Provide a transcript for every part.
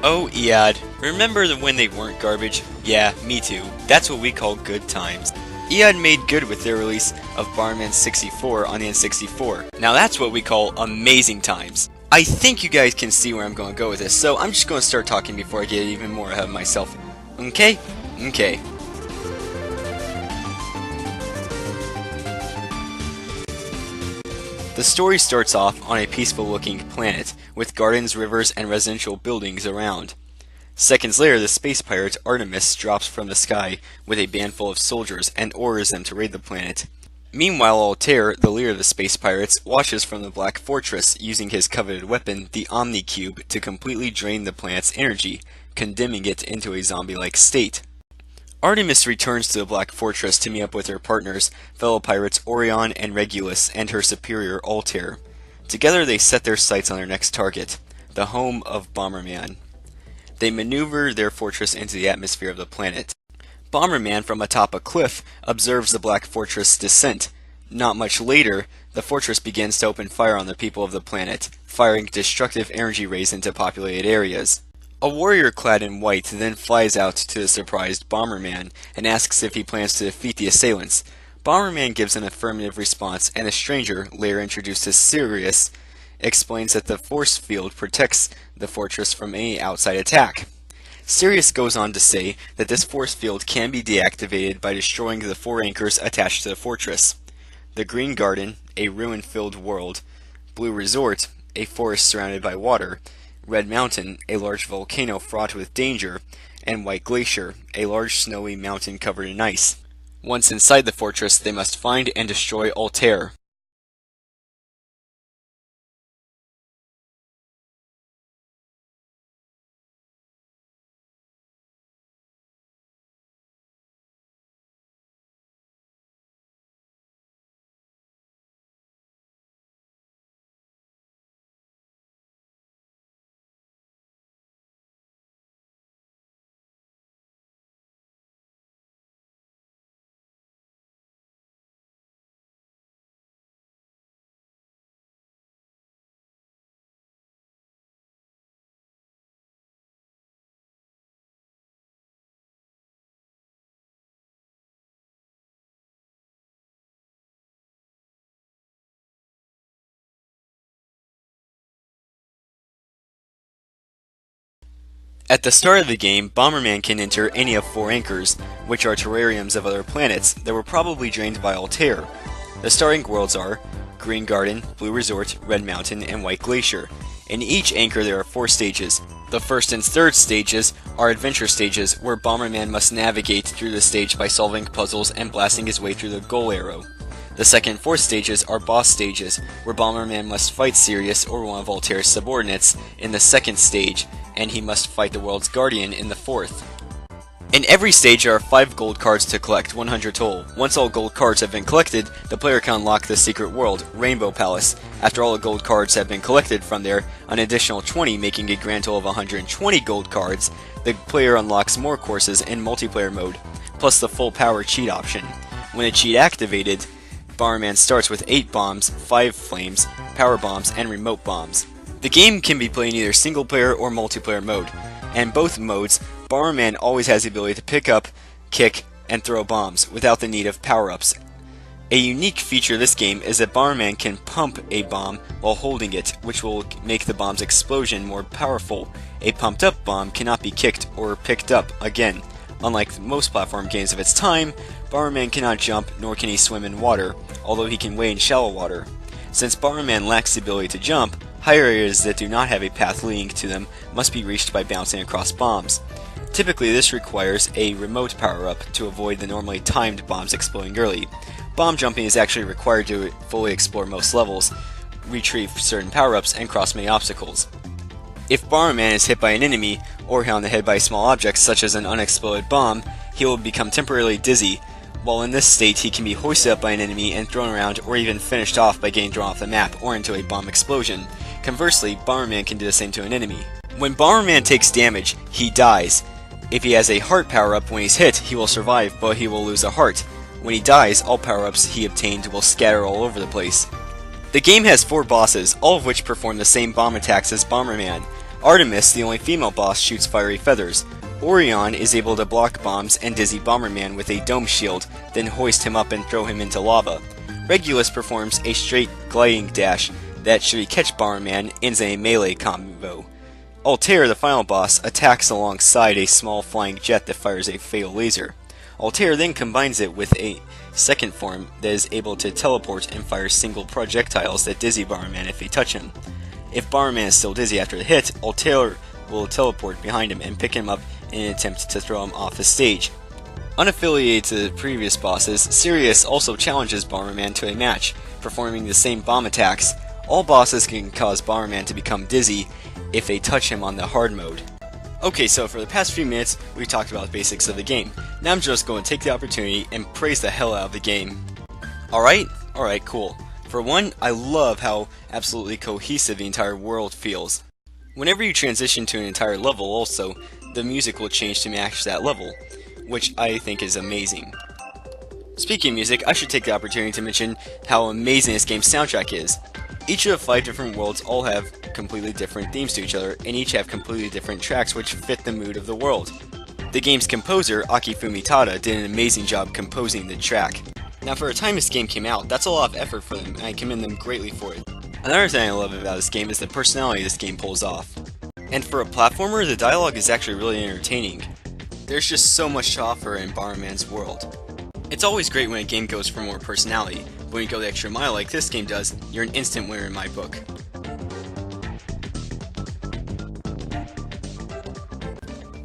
Oh, Eod, remember when they weren't garbage? Yeah, me too. That's what we call good times. Eod made good with their release of Bomberman 64 on the N64. Now that's what we call amazing times. I think you guys can see where I'm going to go with this, so I'm just going to start talking before I get even more ahead of myself. Okay? Okay. The story starts off on a peaceful-looking planet, with gardens, rivers, and residential buildings around. Seconds later, the space pirate Artemis drops from the sky with a band full of soldiers and orders them to raid the planet. Meanwhile, Altair, the leader of the space pirates, watches from the Black Fortress using his coveted weapon, the Omni Cube, to completely drain the planet's energy, condemning it into a zombie-like state. Artemis returns to the Black Fortress to meet up with her partners, fellow pirates Orion and Regulus, and her superior Altair. Together they set their sights on their next target, the home of Bomberman. They maneuver their fortress into the atmosphere of the planet. Bomberman, from atop a cliff, observes the Black Fortress descent. Not much later, the fortress begins to open fire on the people of the planet, firing destructive energy rays into populated areas. A warrior clad in white then flies out to the surprised Bomberman and asks if he plans to defeat the assailants. Bomberman gives an affirmative response, and a stranger, later introduced as Sirius, explains that the force field protects the fortress from any outside attack. Sirius goes on to say that this force field can be deactivated by destroying the 4 anchors attached to the fortress: the Green Garden, a ruin-filled world; Blue Resort, a forest surrounded by water; Red Mountain, a large volcano fraught with danger; and White Glacier, a large snowy mountain covered in ice. Once inside the fortress, they must find and destroy Altair. At the start of the game, Bomberman can enter any of 4 anchors, which are terrariums of other planets that were probably drained by Altair. The starting worlds are Green Garden, Blue Resort, Red Mountain, and White Glacier. In each anchor there are 4 stages. The first and third stages are adventure stages, where Bomberman must navigate through the stage by solving puzzles and blasting his way through the goal arrow. The second and fourth stages are boss stages, where Bomberman must fight Sirius or one of Altair's subordinates in the second stage, and he must fight the world's guardian in the fourth. In every stage there are 5 gold cards to collect, 100 total. Once all gold cards have been collected, the player can unlock the secret world, Rainbow Palace. After all the gold cards have been collected from there, an additional 20, making a grand total of 120 gold cards, the player unlocks more courses in multiplayer mode, plus the full power cheat option. When the cheat activated, Bomberman starts with 8 bombs, 5 flames, power bombs, and remote bombs. The game can be played in either single player or multiplayer mode, and in both modes, Bomberman always has the ability to pick up, kick, and throw bombs without the need of power-ups. A unique feature of this game is that Bomberman can pump a bomb while holding it, which will make the bomb's explosion more powerful. A pumped-up bomb cannot be kicked or picked up again. Unlike most platform games of its time, Bomberman cannot jump, nor can he swim in water, although he can wade in shallow water. Since Bomberman lacks the ability to jump, higher areas that do not have a path leading to them must be reached by bouncing across bombs. Typically this requires a remote power-up to avoid the normally timed bombs exploding early. Bomb jumping is actually required to fully explore most levels, retrieve certain power-ups, and cross many obstacles. If Bomberman is hit by an enemy, or hit on the head by a small object such as an unexploded bomb, he will become temporarily dizzy. While in this state, he can be hoisted up by an enemy and thrown around, or even finished off by getting thrown off the map or into a bomb explosion. Conversely, Bomberman can do the same to an enemy. When Bomberman takes damage, he dies. If he has a heart power-up when he's hit, he will survive, but he will lose a heart. When he dies, all power-ups he obtained will scatter all over the place. The game has 4 bosses, all of which perform the same bomb attacks as Bomberman. Artemis, the only female boss, shoots fiery feathers. Orion is able to block bombs and dizzy Bomberman with a dome shield, then hoist him up and throw him into lava. Regulus performs a straight gliding dash that, should he catch Bomberman, ends in a melee combo. Altair, the final boss, attacks alongside a small flying jet that fires a fatal laser. Altair then combines it with a second form that is able to teleport and fire single projectiles that dizzy Bomberman if they touch him. If Bomberman is still dizzy after the hit, Altair will teleport behind him and pick him up in an attempt to throw him off the stage. Unaffiliated to the previous bosses, Sirius also challenges Bomberman to a match, performing the same bomb attacks. All bosses can cause Bomberman to become dizzy if they touch him on the hard mode. Okay, so for the past few minutes, we talked about the basics of the game. Now I'm just going to take the opportunity and praise the hell out of the game. Alright, cool. For one, I love how absolutely cohesive the entire world feels. Whenever you transition to an entire level also, the music will change to match that level, which I think is amazing. Speaking of music, I should take the opportunity to mention how amazing this game's soundtrack is. Each of the 5 different worlds all have completely different themes to each other, and each have completely different tracks which fit the mood of the world. The game's composer, Akifumi Tada, did an amazing job composing the track. Now for a time this game came out, that's a lot of effort for them, and I commend them greatly for it. Another thing I love about this game is the personality this game pulls off. And for a platformer, the dialogue is actually really entertaining. There's just so much to offer in Bomberman's world. It's always great when a game goes for more personality, but when you go the extra mile like this game does, you're an instant winner in my book.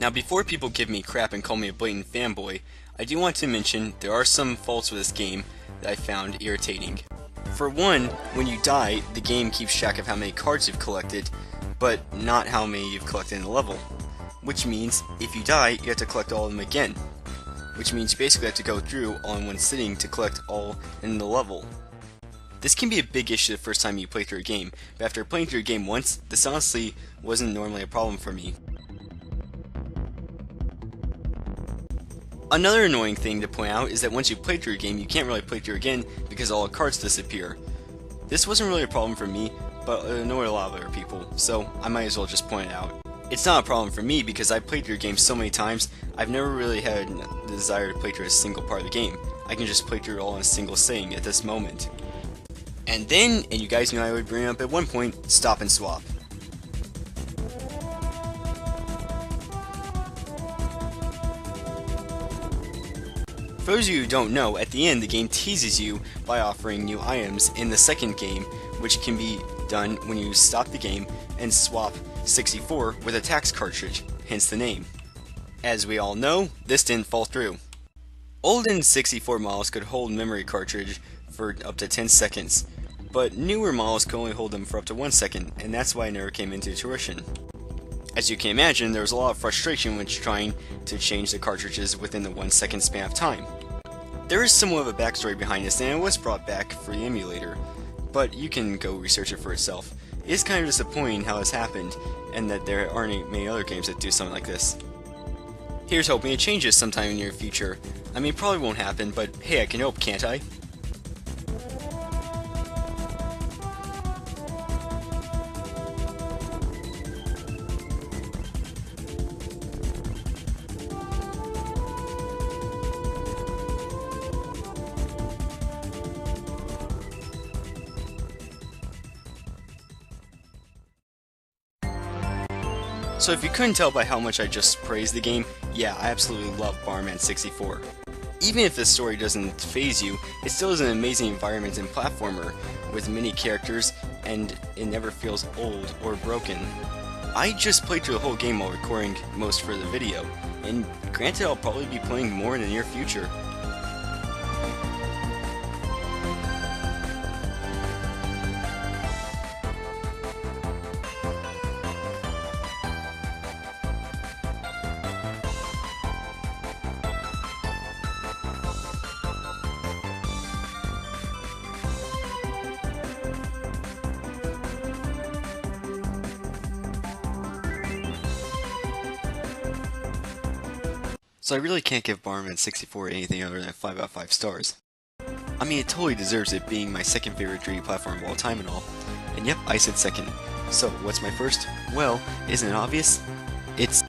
Now before people give me crap and call me a blatant fanboy, I do want to mention there are some faults with this game that I found irritating. For one, when you die, the game keeps track of how many cards you've collected, but not how many you've collected in the level. Which means, if you die, you have to collect all of them again. Which means you basically have to go through all in one sitting to collect all in the level. This can be a big issue the first time you play through a game, but after playing through a game once, this honestly wasn't normally a problem for me. Another annoying thing to point out is that once you play through a game, you can't really play through again because all the cards disappear. This wasn't really a problem for me, but it annoyed a lot of other people, so I might as well just point it out. It's not a problem for me because I've played through a game so many times, I've never really had the desire to play through a single part of the game. I can just play through it all in a single sitting at this moment. And then, and you guys knew I would bring it up at one point, stop and swap. For those of you who don't know, at the end the game teases you by offering new items in the second game, which can be done when you stop the game and swap 64 with a tax cartridge, hence the name. As we all know, this didn't fall through. Olden 64 models could hold memory cartridge for up to 10 seconds, but newer models could only hold them for up to 1 second, and that's why it never came into fruition. As you can imagine, there was a lot of frustration when trying to change the cartridges within the 1 second span of time. There is somewhat of a backstory behind this, and it was brought back for the emulator, but you can go research it for itself. It is kind of disappointing how this happened, and that there aren't many other games that do something like this. Here's hoping it changes sometime in the near future. I mean, it probably won't happen, but hey, I can hope, can't I? So if you couldn't tell by how much I just praised the game, yeah, I absolutely love Bomberman 64. Even if the story doesn't faze you, it still is an amazing environment and platformer, with many characters, and it never feels old or broken. I just played through the whole game while recording most for the video, and granted I'll probably be playing more in the near future. So I really can't give Bomberman 64 anything other than 5 out of 5 stars. I mean, it totally deserves it, being my second favorite 3D platform of all time and all. And yep, I said second. So, what's my first? Well, isn't it obvious? It's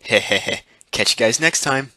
Hehehe. Catch you guys next time.